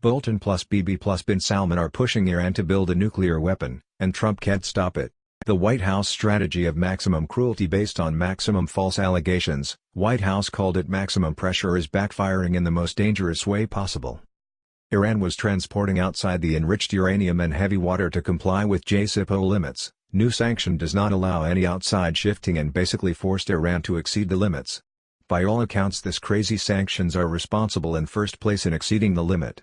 Bolton plus Bibi plus bin Salman are pushing Iran to build a nuclear weapon, and Trump can't stop it. The White House strategy of maximum cruelty based on maximum false allegations, White House called it maximum pressure, is backfiring in the most dangerous way possible. Iran was transporting outside the enriched uranium and heavy water to comply with JCPOA limits. New sanction does not allow any outside shifting and basically forced Iran to exceed the limits. By all accounts, this crazy sanctions are responsible in first place in exceeding the limit.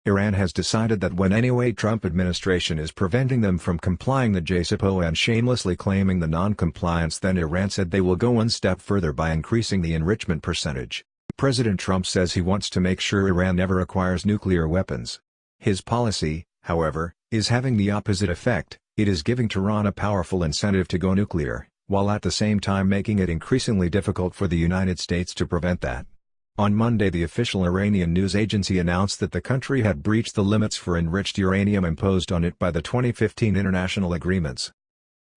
Iran has decided that when anyway Trump administration is preventing them from complying the JCPOA and shamelessly claiming the non-compliance, then Iran said they will go one step further by increasing the enrichment percentage. President Trump says he wants to make sure Iran never acquires nuclear weapons. His policy, however, is having the opposite effect. It is giving Tehran a powerful incentive to go nuclear, while at the same time making it increasingly difficult for the United States to prevent that. On Monday, the official Iranian news agency announced that the country had breached the limits for enriched uranium imposed on it by the 2015 international agreements.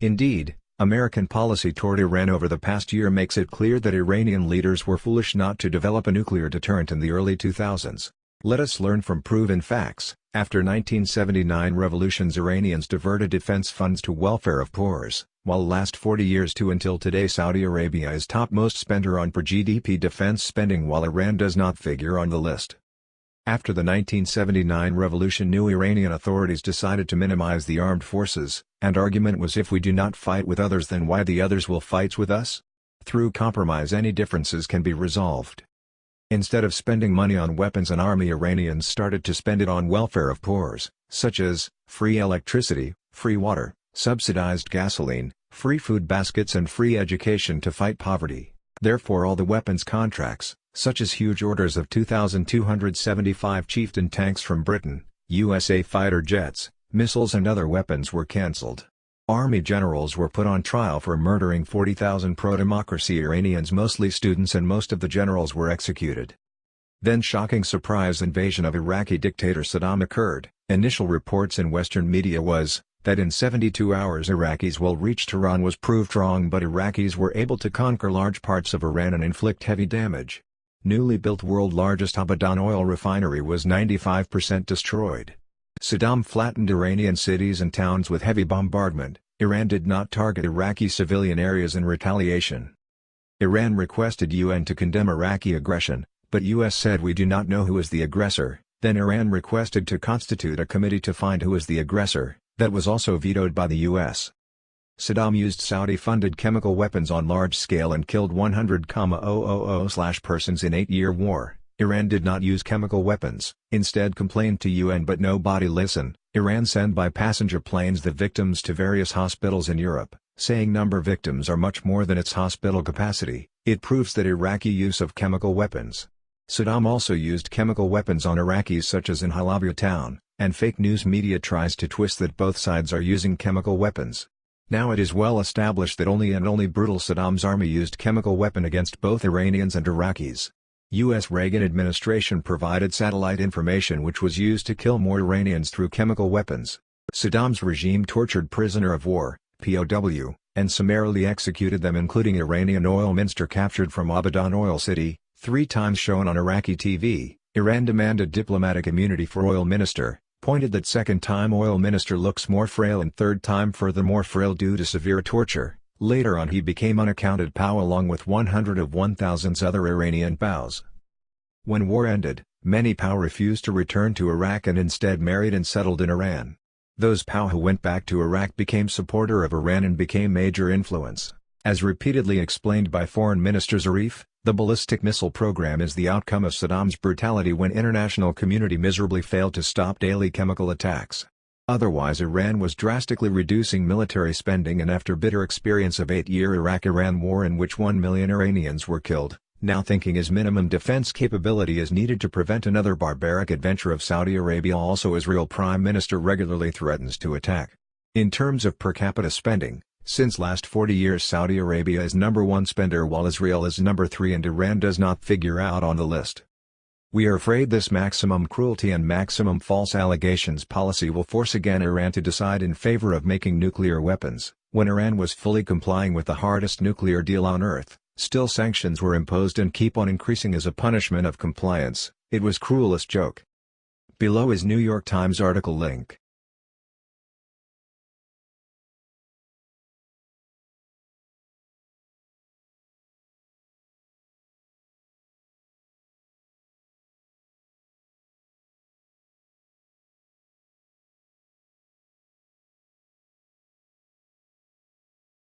Indeed, American policy toward Iran over the past year makes it clear that Iranian leaders were foolish not to develop a nuclear deterrent in the early 2000s. Let us learn from proven facts. After 1979 revolutions, Iranians diverted defense funds to welfare of poors, while last 40 years to until today Saudi Arabia is topmost spender on per GDP defense spending, while Iran does not figure on the list. After the 1979 revolution, new Iranian authorities decided to minimize the armed forces, and argument was, if we do not fight with others, then why the others will fight with us? Through compromise any differences can be resolved. Instead of spending money on weapons and army, Iranians started to spend it on welfare of poors, such as free electricity, free water, subsidized gasoline, free food baskets and free education to fight poverty. Therefore all the weapons contracts, such as huge orders of 2,275 Chieftain tanks from Britain, USA fighter jets, missiles and other weapons, were cancelled. Army generals were put on trial for murdering 40,000 pro-democracy Iranians, mostly students, and most of the generals were executed. Then shocking surprise invasion of Iraqi dictator Saddam occurred. Initial reports in Western media was that in 72 hours Iraqis will reach Tehran was proved wrong, but Iraqis were able to conquer large parts of Iran and inflict heavy damage. Newly built world largest Abadan oil refinery was 95% destroyed. Saddam flattened Iranian cities and towns with heavy bombardment. Iran did not target Iraqi civilian areas in retaliation. Iran requested UN to condemn Iraqi aggression, but US said we do not know who is the aggressor. Then Iran requested to constitute a committee to find who is the aggressor. That was also vetoed by the US. Saddam used Saudi-funded chemical weapons on large scale and killed 100,000 persons in 8-year war. Iran did not use chemical weapons, instead complained to UN, but nobody listened. Iran sent by passenger planes the victims to various hospitals in Europe, saying number victims are much more than its hospital capacity. It proves that Iraqi use of chemical weapons. Saddam also used chemical weapons on Iraqis, such as in Halabja town, and fake news media tries to twist that both sides are using chemical weapons. Now it is well established that only brutal Saddam's army used chemical weapon against both Iranians and Iraqis. U.S. Reagan administration provided satellite information which was used to kill more Iranians through chemical weapons. Saddam's regime tortured prisoner of war, POW, and summarily executed them, including Iranian oil minister captured from Abadan Oil City, 3 times shown on Iraqi TV. Iran demanded diplomatic immunity for oil minister, pointed that second time oil minister looks more frail and third time furthermore frail due to severe torture. Later on he became unaccounted POW along with 100 of 1,000 other Iranian POWs. When war ended, many POW refused to return to Iraq and instead married and settled in Iran. Those POW who went back to Iraq became supporter of Iran and became major influence. As repeatedly explained by Foreign Minister Zarif, the ballistic missile program is the outcome of Saddam's brutality when international community miserably failed to stop daily chemical attacks. Otherwise Iran was drastically reducing military spending, and after bitter experience of 8-year Iraq-Iran war in which 1 million Iranians were killed, now thinking his minimum defense capability is needed to prevent another barbaric adventure of Saudi Arabia. Also Israel Prime Minister regularly threatens to attack. In terms of per capita spending, since last 40 years Saudi Arabia is #1 spender while Israel is #3 and Iran does not figure out on the list. We are afraid this maximum cruelty and maximum false allegations policy will force again Iran to decide in favor of making nuclear weapons. When Iran was fully complying with the hardest nuclear deal on earth, still sanctions were imposed and keep on increasing as a punishment of compliance. It was cruelest joke. Below is New York Times article link.